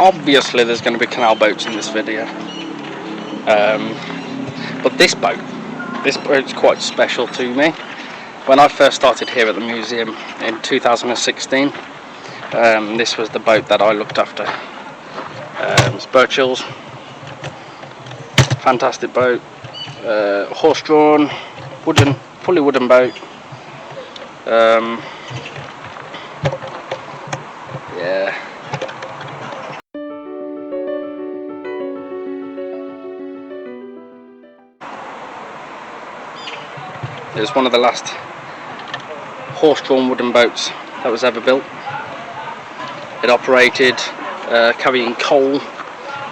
obviously there's going to be canal boats in this video, but this boat's quite special to me. When I first started here at the museum in 2016, this was the boat that I looked after. It's Birchill's, fantastic boat, horse-drawn, fully wooden boat. Yeah. It was one of the last horse-drawn wooden boats that was ever built. It operated carrying coal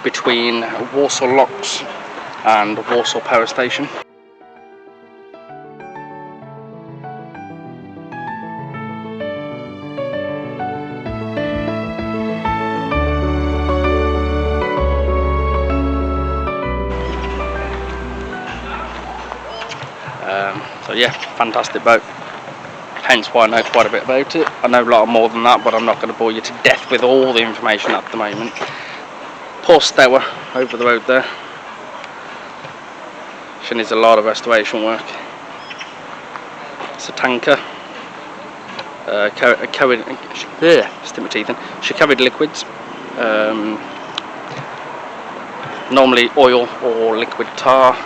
between Walsall Locks and Walsall Power Station. So yeah, fantastic boat. Hence why I know quite a bit about it. I know a lot more than that, but I'm not going to bore you to death with all the information at the moment. Poor Stour over the road there. She needs a lot of restoration work. It's a tanker. Stick my teeth in. She carried liquids. Normally oil or liquid tar.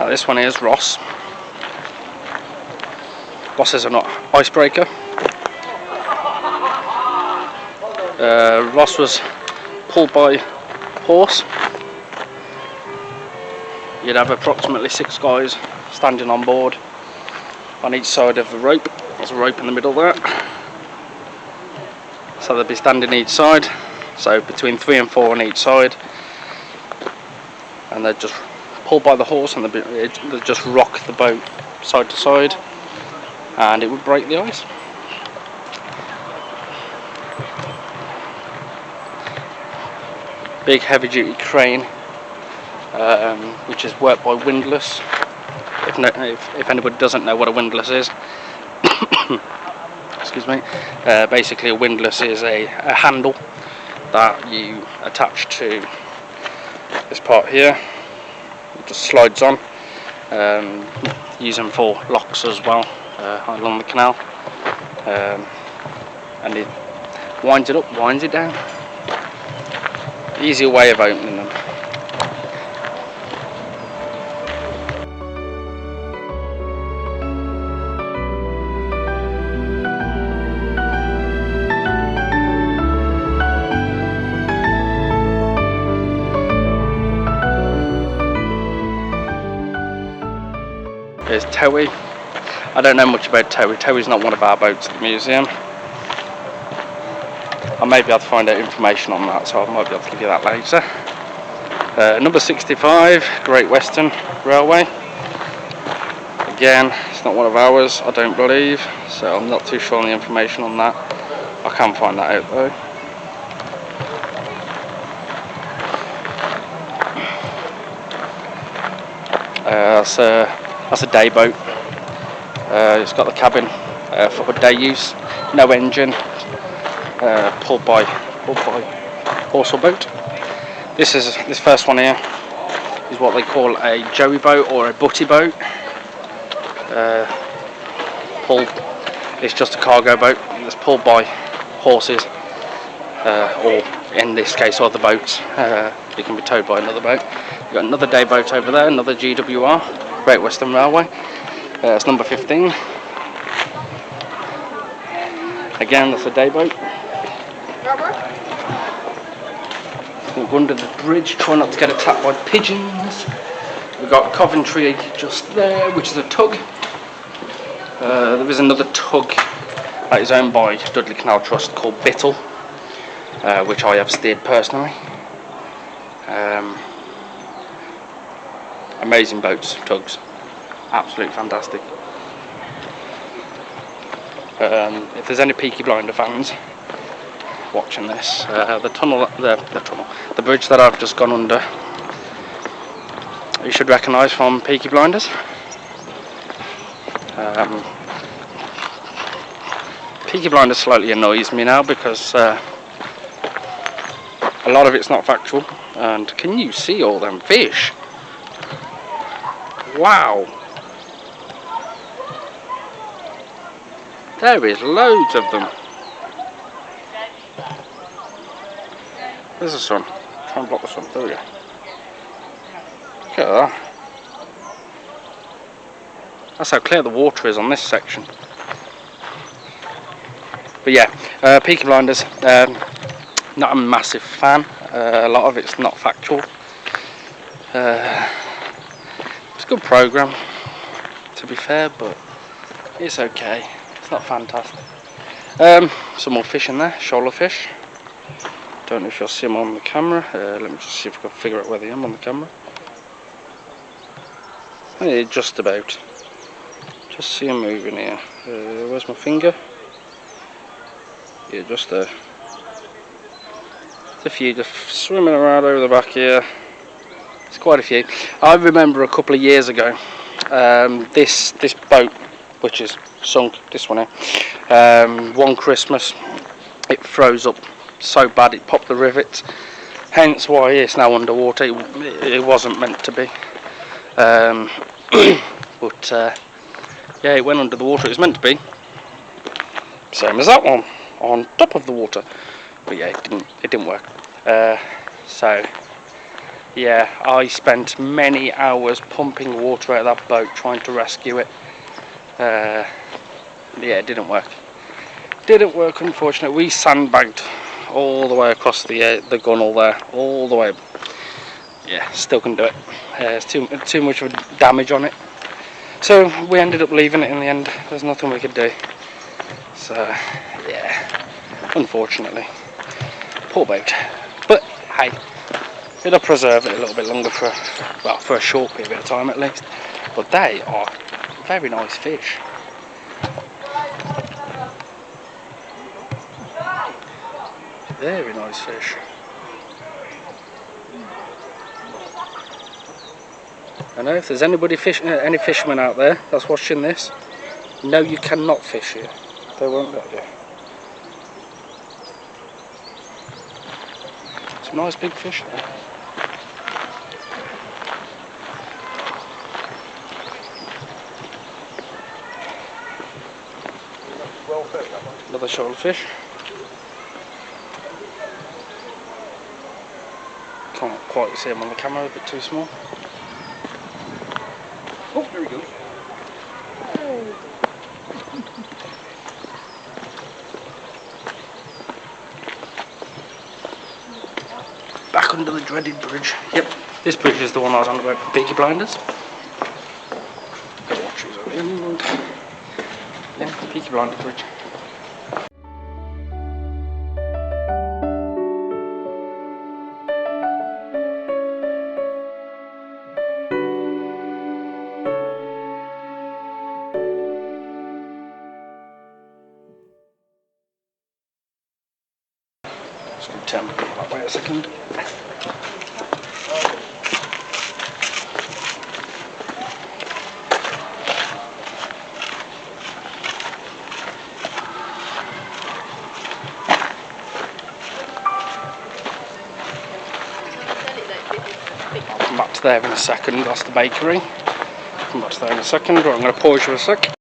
This one is Ross. Rosses are not icebreaker. Ross was pulled by horse. You'd have approximately 6 guys standing on board on each side of the rope. There's a rope in the middle there. So they'd be standing each side. So between 3 and 4 on each side. And they'd just pull by the horse and they'd just rock the boat side to side. And it would break the ice. Big heavy duty crane, which is worked by windlass. If anybody doesn't know what a windlass is, excuse me, basically a windlass is a handle that you attach to this part here. It just slides on. Use them for locks as well along the canal, and it winds it up, winds it down. Easier way of opening them. There's Towie. I don't know much about Towie. Towie's not one of our boats at the museum. I may be able to find out information on that, so I might be able to give you that later. Number 65, Great Western Railway. Again, it's not one of ours, I don't believe, so I'm not too sure on the information on that. I can find that out though. That's a day boat. It's got the cabin for day use, no engine, pulled by horse or boat. This first one here is what they call a joey boat or a butty boat. pulled. It's just a cargo boat that's pulled by horses, or in this case other boats. It can be towed by another boat. We've got another day boat over there, another GWR, Great Western Railway. It's number 15. Again, that's a day boat. We'll go under the bridge, try not to get attacked by pigeons. We've got Coventry just there, which is a tug. There is another tug that is owned by Dudley Canal Trust called Bittle, which I have steered personally. Amazing boats, tugs, absolutely fantastic. If there's any Peaky Blinder fans watching this, the bridge that I've just gone under, you should recognise from Peaky Blinders. Peaky Blinders slightly annoys me now because a lot of it's not factual. And can you see all them fish? Wow! There is loads of them. There's the sun. Try and block the sun. There we go. Look at that. That's how clear the water is on this section. But yeah, Peaky Blinders, not a massive fan. A lot of it's not factual. It's a good programme, to be fair, but it's okay. It's not fantastic. Some more fish in there, shoaler fish. Don't know if you'll see them on the camera. Let me just see if I can figure out where they are on the camera. Yeah, just about. Just see them moving here. Where's my finger? Yeah, just there. There's a few just swimming around over the back here. There's quite a few. I remember a couple of years ago, this boat, which is sunk, this one here, one Christmas, it froze up so bad it popped the rivets. Hence why it's now underwater. It wasn't meant to be. But yeah, it went under the water. It was meant to be same as that one, on top of the water. But yeah, it didn't work. So yeah, I spent many hours pumping water out of that boat trying to rescue it. Yeah, it didn't work. Didn't work, unfortunately. We sandbagged all the way across the gunnel there, all the way. Yeah, still couldn't do it. It's too much of a damage on it. So we ended up leaving it in the end. There's nothing we could do. So yeah, unfortunately, poor boat. But hey, it'll preserve it a little bit longer for a short period of time at least. But they are very nice fish. Very nice fish. I know if there's any fishermen out there that's watching this, no, you cannot fish here. They won't let you. Some nice big fish there. Another shoal fish. Can't quite see him on the camera, a bit too small. Oh, there he goes. Back under the dreaded bridge. Yep, this bridge is the one I was on about for Peaky Blinders. Yeah, Peaky Blinders bridge. Just going to turn that way a second. I'll come back to there in a second. That's the bakery. come back to that in a second, but I'm going to pause you for a sec.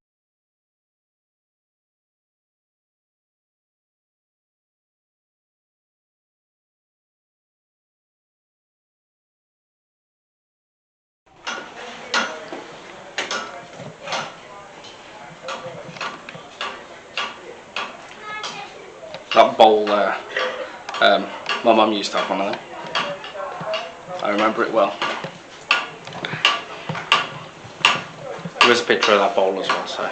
That bowl there, my mum used to have one of them. I remember it well. There is a picture of that bowl as well, so.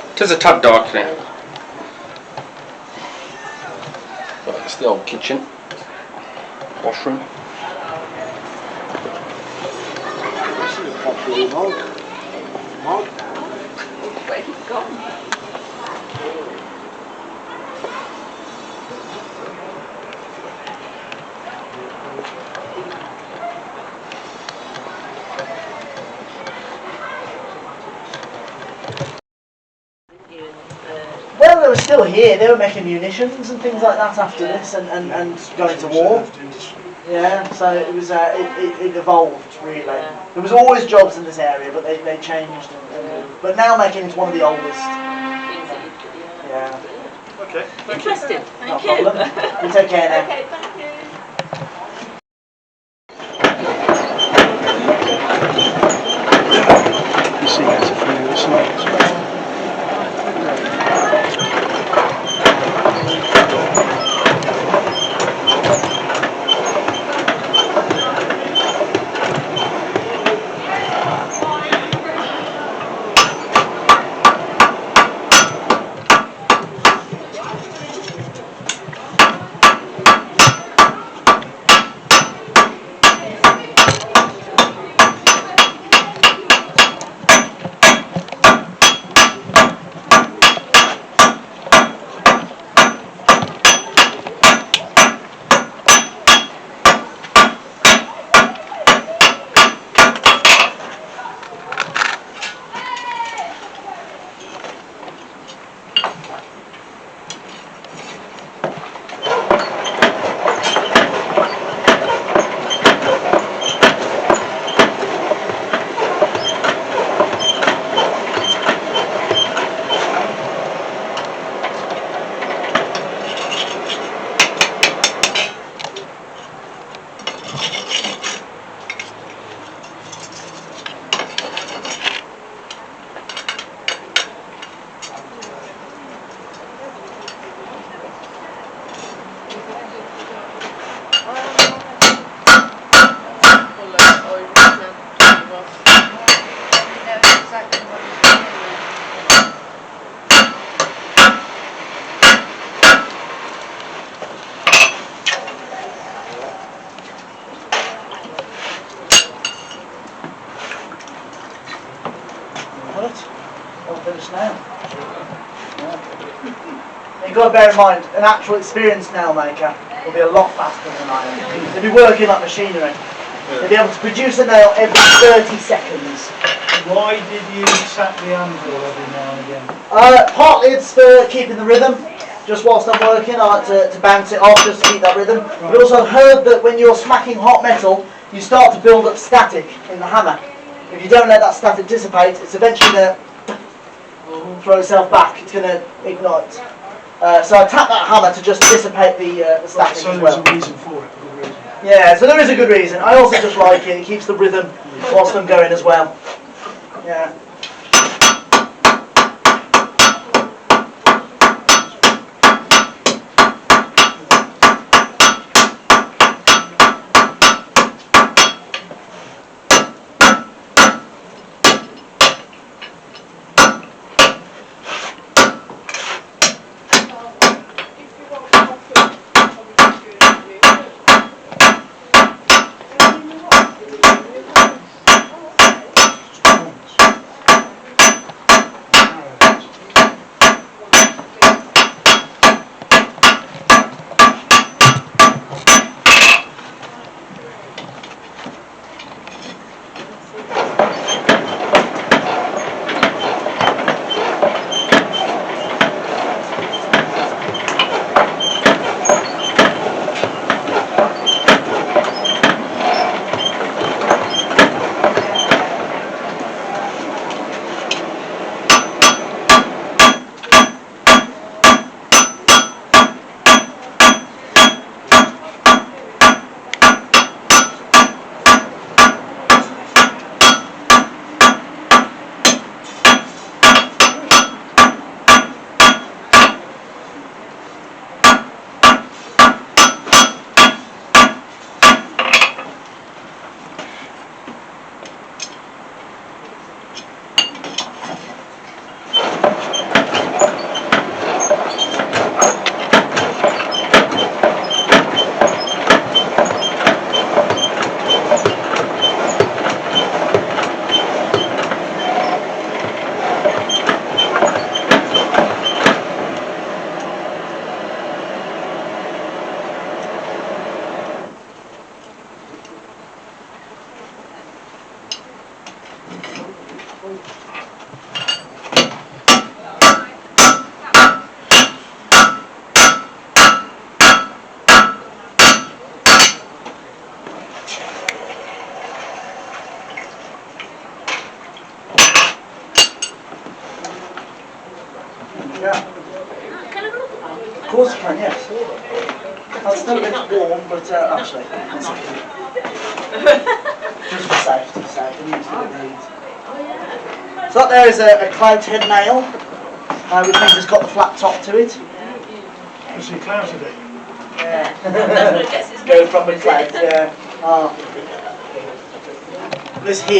It is a tad dark now, but it's the old kitchen, washroom. Where he's gone. Well, they were still here. They were making munitions and things like that after this, and going to war. Yeah, so it was it evolved really. There was always jobs in this area, but they changed. But now making it one of the oldest. Yeah. Okay. Interesting. No Thank you. problem. You take care now. Okay, thank you. You see, there's a few slides. All finished now. Yeah. You've got to bear in mind, an actual experienced nail maker will be a lot faster than I am. They'll be working like machinery. They'll be able to produce a nail every 30 seconds. Why did you tap the anvil every now and again? Partly it's for keeping the rhythm. Just whilst I'm working, I like to bounce it off just to keep that rhythm. Right. But also heard that when you're smacking hot metal, you start to build up static in the hammer. If you don't let that static dissipate, it's eventually going to throw itself back. It's going to ignite. So I tap that hammer to just dissipate the static So as there's well. a reason for it, a good reason. Yeah, so there is a good reason. I also just like it. It keeps the rhythm whilst I'm going as well. Yeah. Yeah. Can I have a look at that? Of course you can, yes. That's still a bit warm, but actually, one second. Just for safety's sake, and use what it needs. So that there is a clout head nail, which means it's got the flat top to it. Because you clouted it. Yeah. That's what it gets its Go name from the is clout, it? yeah. Oh. This here.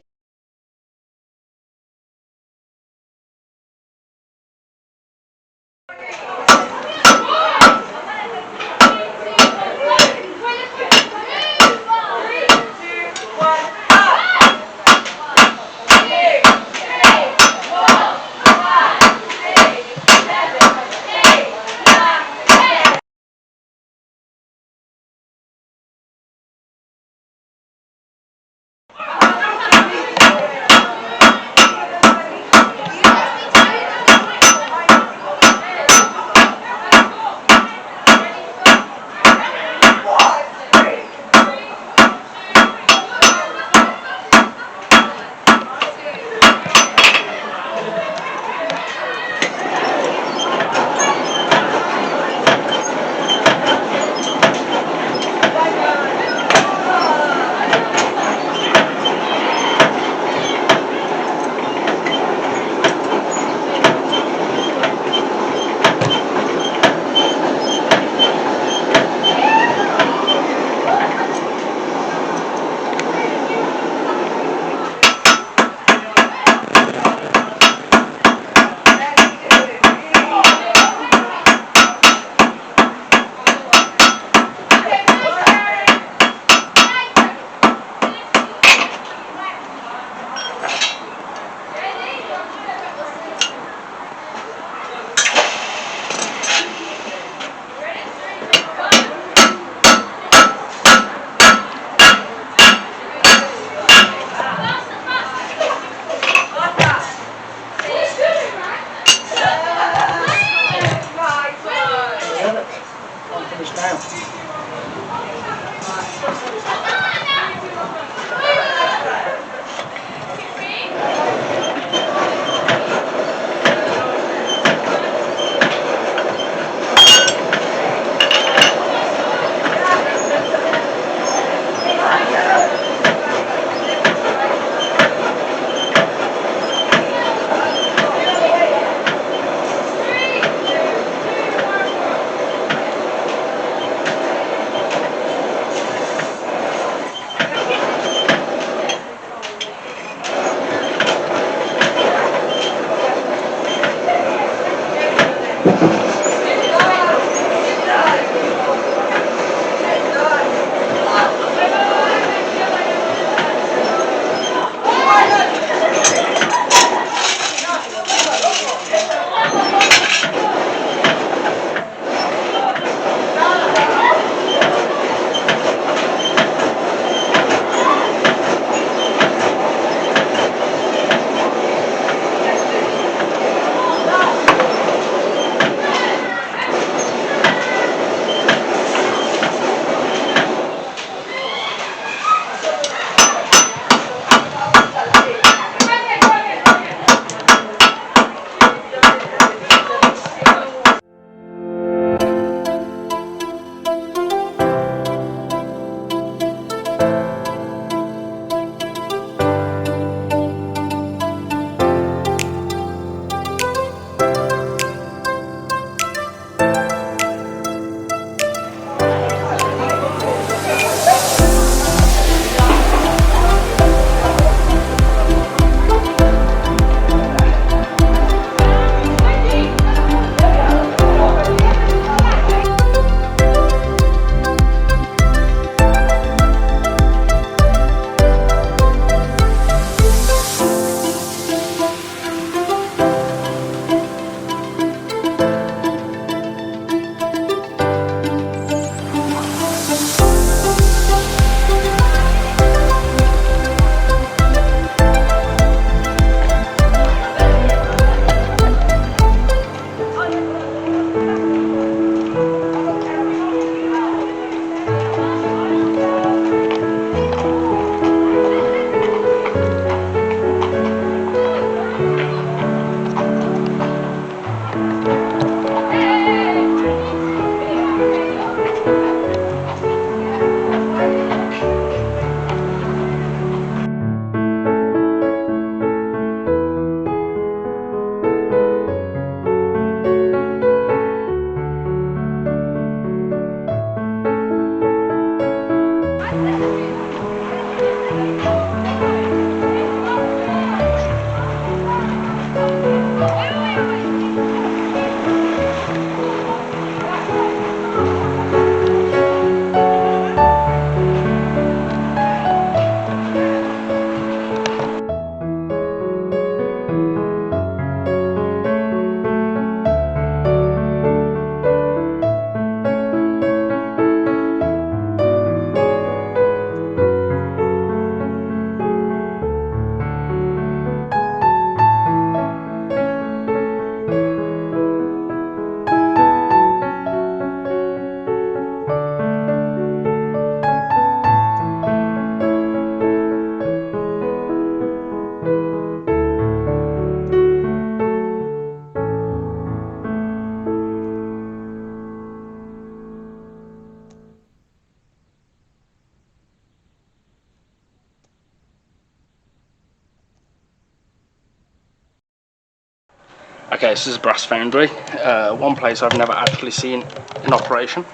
Okay, this is a brass foundry. One place I've never actually seen in operation.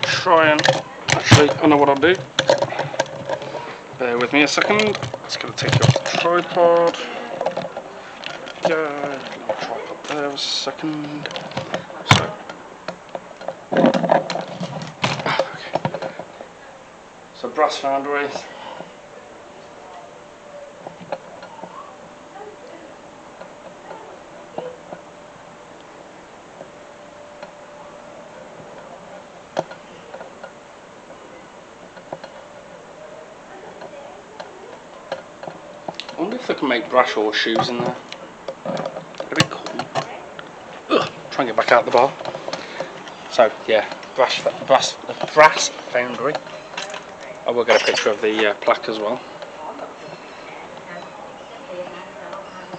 Try and actually, I know what I'll do. Bear with me a second. Just going to take you off the tripod. Little tripod there, a second. So brass foundry. I wonder if they can make brass horseshoes in there. That'd be cool. Ugh, try and get back out the bar. So yeah, brass foundry. I will get a picture of the plaque as well.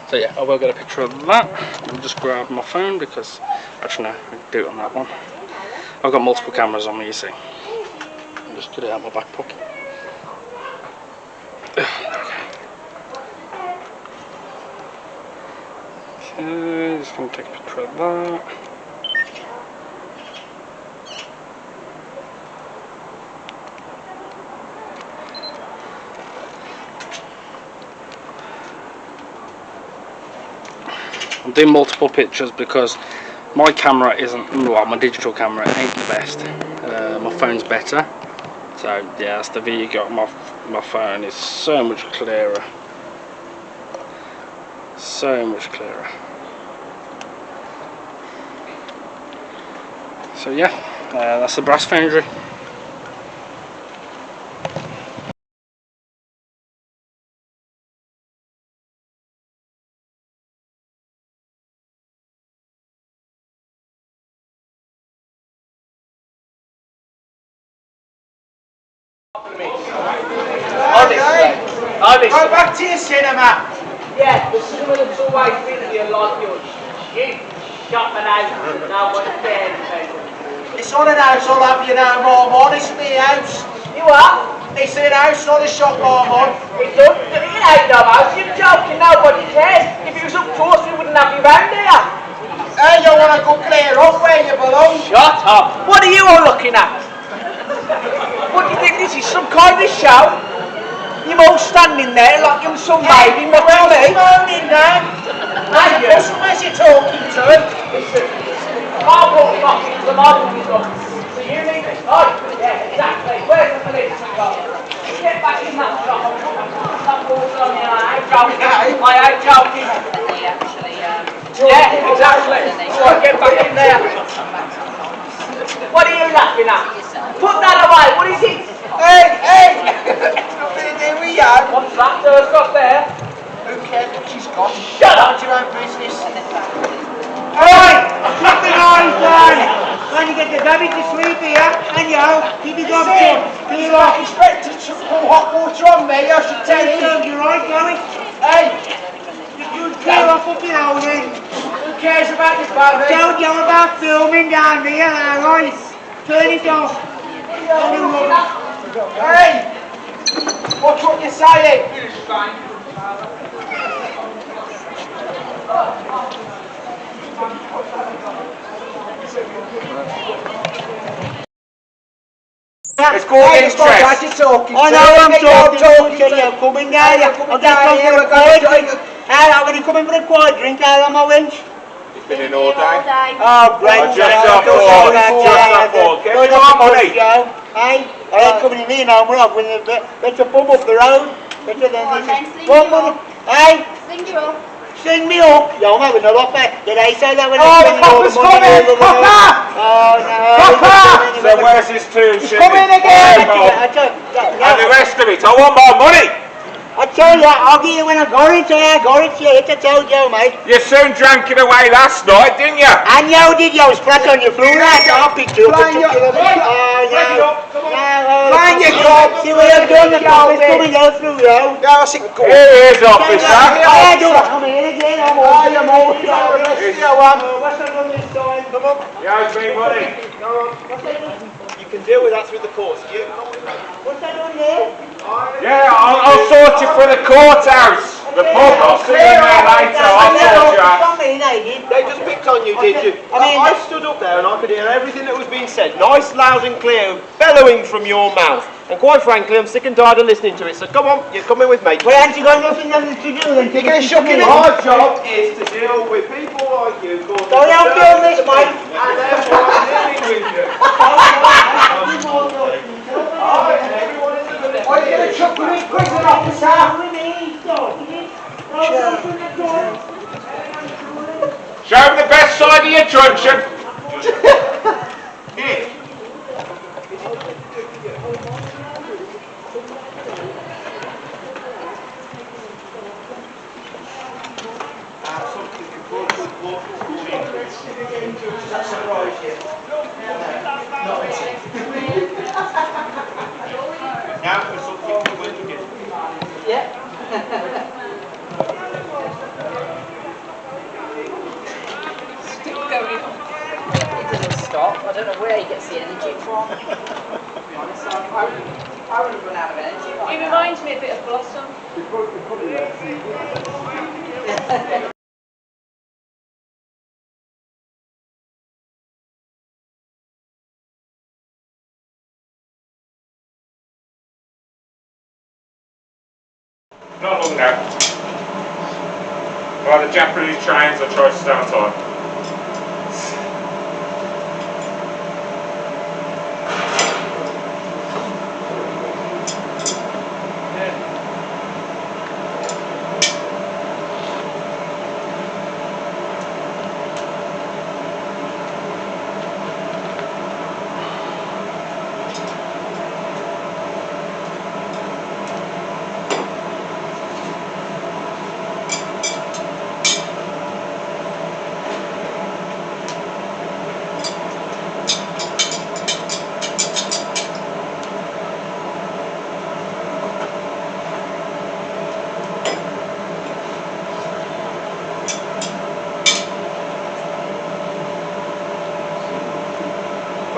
So yeah, I will get a picture of that. I'll just grab my phone because actually no, I can do it on that one. I've got multiple cameras on me, you see. I'll just get it out of my back pocket. Okay, just going to take a picture of that. I'm doing multiple pictures because my camera isn't, well, my digital camera ain't the best. My phone's better. So yeah, that's the view you got. My phone is so much clearer. So much clearer. So yeah, that's the brass foundry. Honestly. Go back to your cinema. Yeah, the cinema looks always been here like yours. You shut me out. Nobody's there. It's not an house I'll have you now, Mom. It's me house. You are? It's an house, not a shop, Mom. It ain't no house. You're joking. Nobody cares. If it was up to us, we wouldn't have you round here. Hey, you want to go clear up where you belong? Shut up. What are you all looking at? What do you think this is? Some kind of show? You're all standing there like you're some baby watching me. Moaning now. Hey, you. Customers you're talking to. Listen, I brought coffee to the model stuff. So you need this. Oh, yeah, exactly. Where's the police? Get back in that shop. Stop walking on here. I ain't joking. I ain't joking. Yeah, exactly. Right, get back in there. What are you laughing at? Put that away. What is it? Hey! Nothing to do with you. What's that there's got there? Who cares what she's got? Shut up! Mind your own business. Hey! Keep the noise down! When you get the baby to sleep here, and you keep it up to He's not expected to pour hot water on me, I should tell you. You're right, Chloe. Hey! You clear off up your own then. Who cares about this, baby? Don't yell about filming down here, alright? Turn it off. Hey! Watch what you're saying! It's called interest. I know I'm talking to you. Coming down here. I'll just come for a quiet drink. I'm going to come in for a quiet drink out on my winch. It's been in all day. Oh, great. Just off board. Get on, money. Hey, I ain't coming in here no more. I'm going to better pump up the road. Better than this. One money. Hey, sing me up. Yo, I'm having a lot better. Did I say that when Oh, the copper's coming! Copper! Oh, no. Copper! So where's his tune? coming again! And the rest of it, I want more money. I tell you, I'll get you when I got it. I got it. Yeah, it's a told you, mate. You soon drank it away last night, didn't you? And you did, you was flat on your floor. I'll pick you up. Blind you up. Blind you up. See what I've done? The cop is coming out through, yo. Yeah, I think go. Here is, officer. I do. I'm here again. I'm all I'm all What's that on this time? Come on. Here's me money. You can deal with that through the courts. What's that on there? Yeah, I'll sort you for the courthouse. The pub, I'll see you there later. I'll sort you They just picked on you, did you? I mean, I stood up there and I could hear everything that was being said, nice, loud and clear, bellowing from your mouth. And quite frankly, I'm sick and tired of listening to it, so come on, you're coming with me. well, haven't you got nothing to do then? You're going to shock him Our job is to deal with people like you. Don't help me on this, mate. And therefore I'm dealing with you. Alright, everyone is a minute. Are you going to chuck me in prison, officer? Show them the best side of your truncheon. Here. That surprised you? Now for something you went to get. Still going on. It doesn't stop. I don't know where he gets the energy from. To be honest, I would have run out of energy. He reminds me a bit of Blossom. Not long now. By the Japanese trains, I tried to stay on time.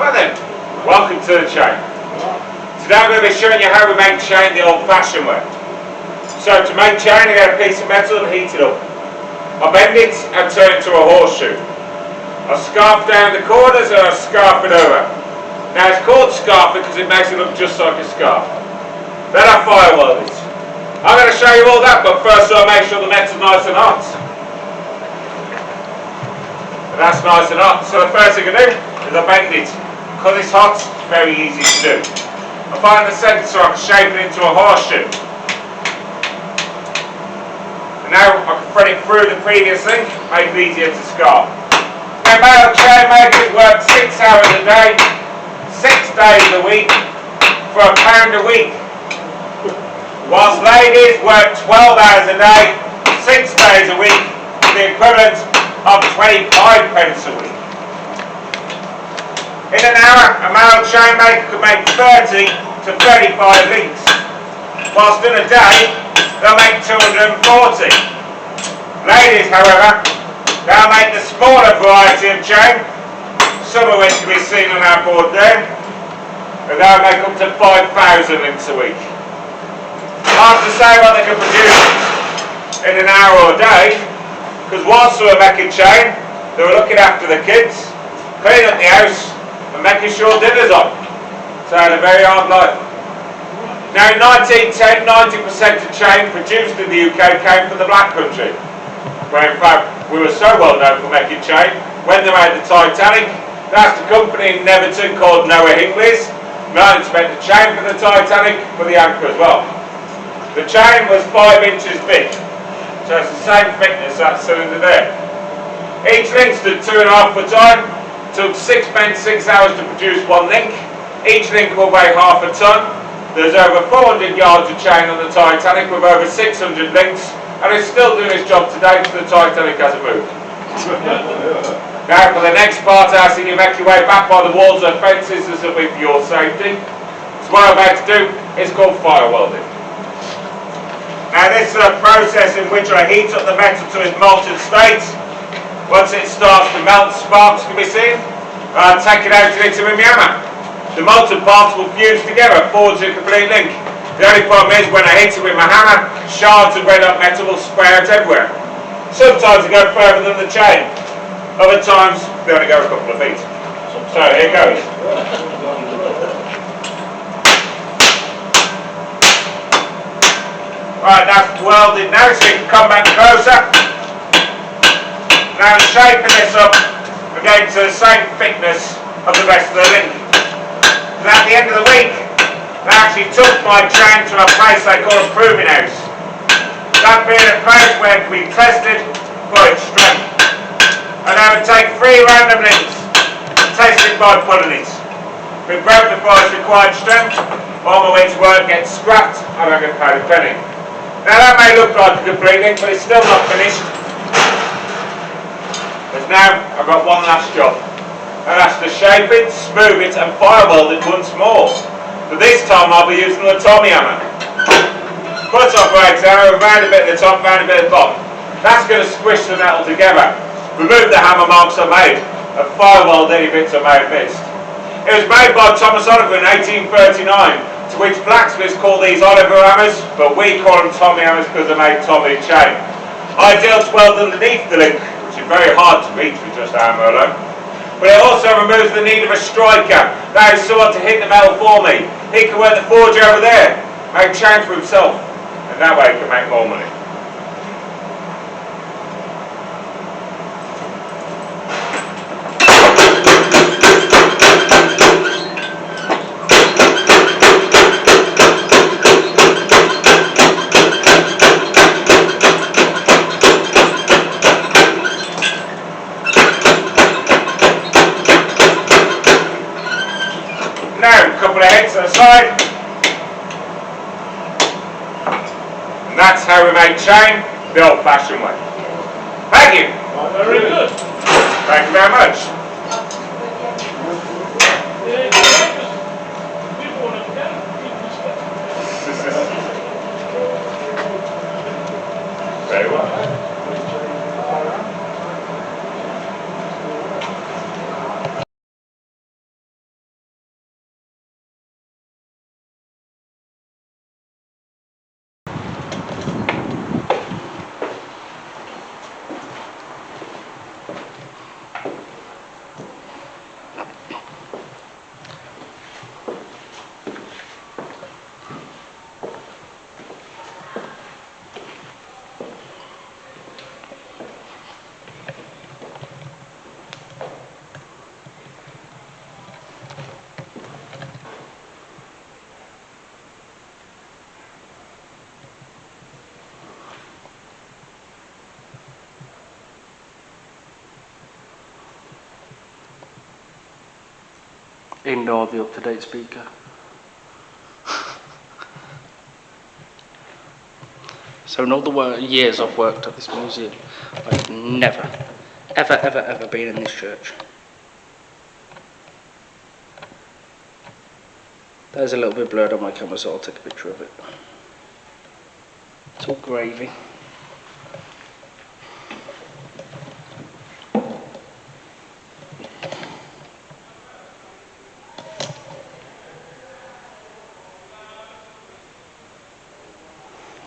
Well then, welcome to the chain. Today I'm going to be showing you how we make chain the old-fashioned way. So to make chain, I get a piece of metal and heat it up. I bend it and turn it to a horseshoe. I scarf down the corners and I scarf it over. Now it's called scarf because it makes it look just like a scarf. Then I fire weld it. I'm going to show you all that, but first I'll make sure the metal's nice and hot. And that's nice and hot. So the first thing I do is I bend it. Because it's hot, it's very easy to do. I find the centre so I can shape it into a horseshoe. And now I can thread it through the previous link, make it easier to scarf. Now male chain makers work 6 hours a day, 6 days a week, for £1 a week. Whilst ladies work 12 hours a day, 6 days a week, for the equivalent of 25 pence a week. In an hour, a male chain maker could make 30 to 35 links, whilst in a day, they'll make 240. Ladies, however, they'll make the smaller variety of chain, some of which can be seen on our board there, and they'll make up to 5,000 links a week. Hard to say what they can produce in an hour or a day, because whilst they were making chain, they were looking after the kids, cleaning up the house, and making sure dinner's on. So they had a very hard life. Now in 1910, 90% of chain produced in the UK came from the Black Country, where in fact we were so well known for making chain. When they made the Titanic, that's the company in Neverton called Noah Hingleys. Merlin spent the chain for the Titanic, for the anchor as well. The chain was 5 inches thick, so it's the same thickness that cylinder there. Each link stood 2.5 foot high. Took 6 men 6 hours to produce 1 link. Each link will weigh half a ton. There's over 400 yards of chain on the Titanic with over 600 links, and it's still doing its job today because the Titanic hasn't moved. Now for the next part, I see you make your way back by the walls and fences. This will be for your safety. So what I'm about to do is called fire welding. Now this is a process in which I heat up the metal to its molten state. Once it starts to melt, sparks can be seen. I'll take it out and hit it with my hammer. The molten parts will fuse together, forge a complete link. The only problem is when I hit it with my hammer, shards of red hot metal will spray out everywhere. Sometimes I go further than the chain. Other times, they only go a couple of feet. So here goes. Right, that's welded now, so you can come back closer. Now I'm shaping this up again to the same thickness of the rest of the link. And at the end of the week, they actually took my chain to a place they call a proving house. That being a place where it can be tested for its strength. And I would take 3 random links and test it by pulling it. If it broke before its required strength, all my week's work gets scrapped and I get paid a penny. Now that may look like a complete link, but it's still not finished. Because now I've got one last job. And that's to shape it, smooth it and fire weld it once more. But this time I'll be using the Tommy hammer. Cut off rags arrow, round a bit at the top, round a bit at the bottom. That's going to squish the metal together. Remove the hammer marks I made and fire weld any bits I may have missed. It was made by Thomas Oliver in 1839, to which blacksmiths call these Oliver hammers, but we call them Tommy hammers because they made Tommy chain. Ideal to weld underneath the link, which is very hard to reach with just a hammer alone. But it also removes the need of a striker, that is someone to hit the metal for me. He can work the forge over there, make chain for himself, and that way he can make more money. Now, a couple of heads to the side. And that's how we make chain the old-fashioned way. Thank you. Very good. Thank you very much. Very well. Indoor, the up-to-date speaker. So in all the years I've worked at this museum, I've never, ever been in this church. There's a little bit blurred on my camera, so I'll take a picture of it. It's all gravy.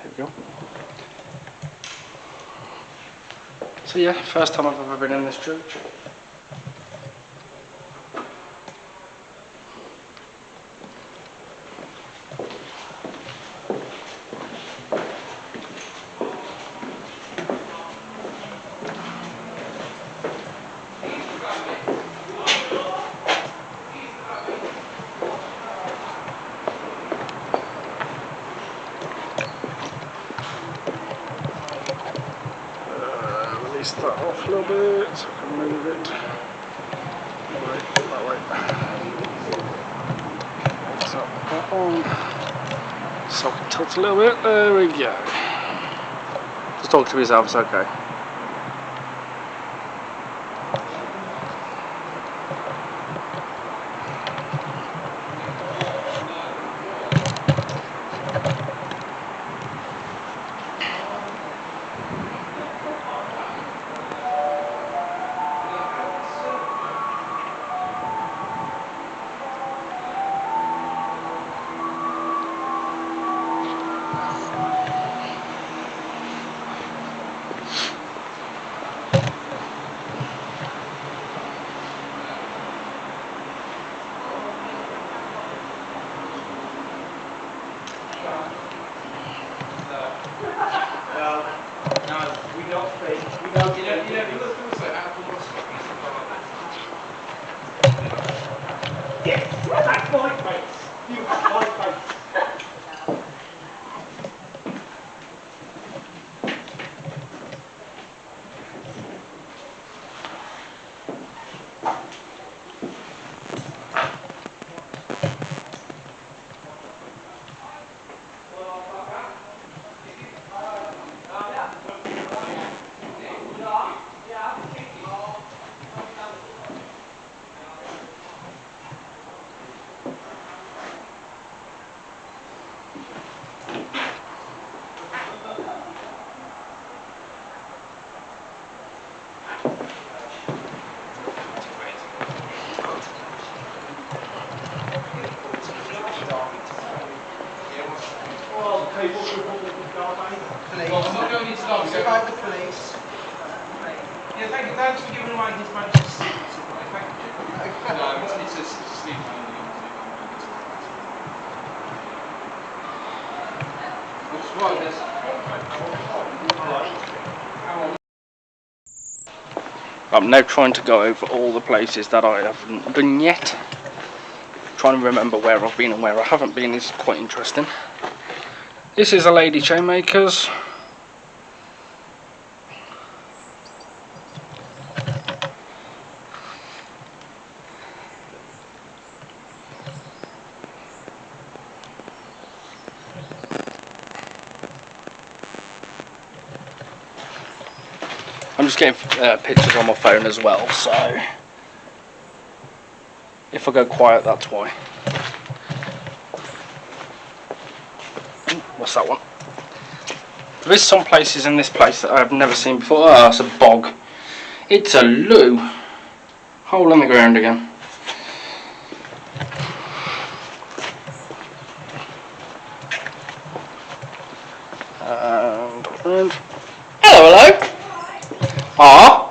There we go. So yeah, first time I've ever been in this church. Release that off a little bit so I can move it. That way. Tap that on. So I can tilt a little bit. There we go. Just talk to yourself, it's okay. don't speak. We don't speak. Yes, that's my face. You have my face. Yeah, thank you. Thanks for giving away his Manchester City supply. Thank you. No, it's a sleep only. What's wrong with this? I'm now trying to go over all the places that I haven't done yet. Trying to remember where I've been and where I haven't been is quite interesting. This is a Lady Chainmakers. I'm just getting pictures on my phone as well, so if I go quiet, that's why. What's that one? There is some places in this place that I've never seen before. Oh, it's a bog. It's a loo. Hole in the ground again. And hello, hello. Ah.